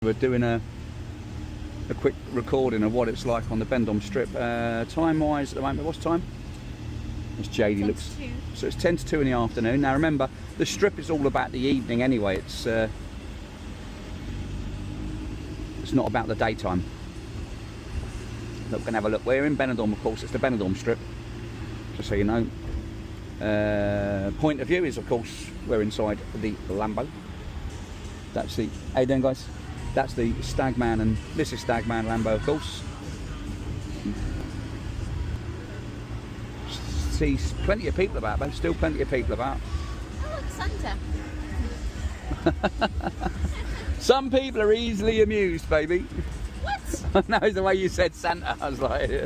We're doing a quick recording of what it's like on the Benidorm strip. Time wise at the moment, what's time? It's JD looks. So it's 10 to 2 in the afternoon. Now remember, the strip is all about the evening anyway. It's not about the daytime. Look, we're gonna have a look. We're in Benidorm, of course. It's the Benidorm strip, just so you know. Point of view is, of course, we're inside the Lambo. That's the. How you doing, guys? That's the Stagman and Mrs. Stagman Lambo, of course. See plenty of people about, but still plenty of people about. Oh, look, Santa. Some people are easily amused, baby. What? No, it's the way you said Santa. I was like, yeah.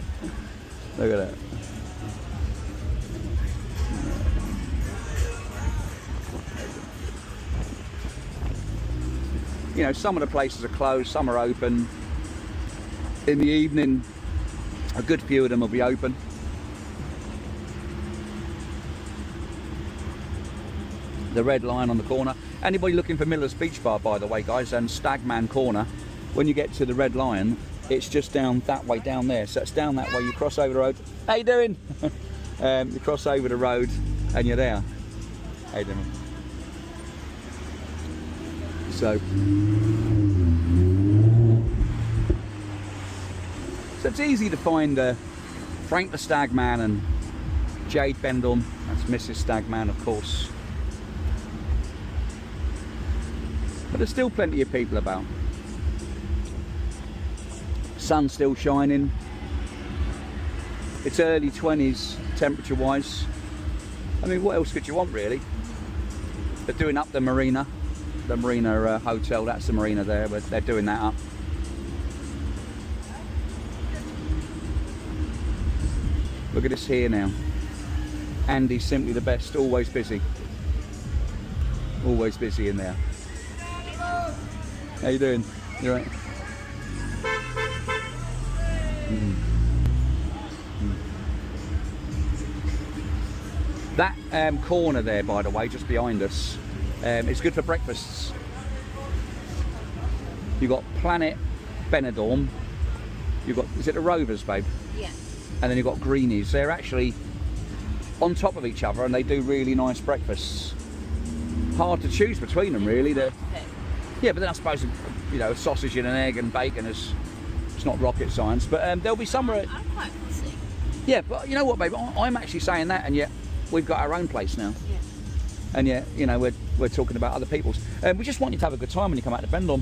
Look at that. You know, some of the places are closed, some are open. In the evening, a good few of them will be open. The Red Lion on the corner. Anybody looking for Miller's Beach Bar, by the way, guys, and Stagman Corner, when you get to the Red Lion, it's just down that way, down there. So it's down that way, you cross over the road. How you doing? You cross over the road and you're there. How you doing? So it's easy to find Frank the Stagman and Jade Benidorm. That's Mrs. Stagman, of course. But there's still plenty of people about. Sun's still shining. It's early 20s temperature wise. I mean, what else could you want, really? They're doing up the marina. The marina hotel, that's the marina there, but they're doing that up. Look at this here now. Andy's simply the best, always busy. Always busy in there. How you doing? You all right? That corner there, by the way, just behind us, it's good for breakfasts. You've got Planet Benidorm. You've got, is it the Rovers, babe? Yeah. And then you've got Greenies. They're actually on top of each other and they do really nice breakfasts. Hard to choose between them, really. Yeah, but then I suppose, you know, a sausage and an egg and bacon is, it's not rocket science. But there'll be somewhere. I'm quite fussy. Yeah, but you know what, babe? I'm actually saying that, and yet we've got our own place now. Yeah. And yet, you know, we're talking about other people's. We just want you to have a good time when you come out to Benidorm.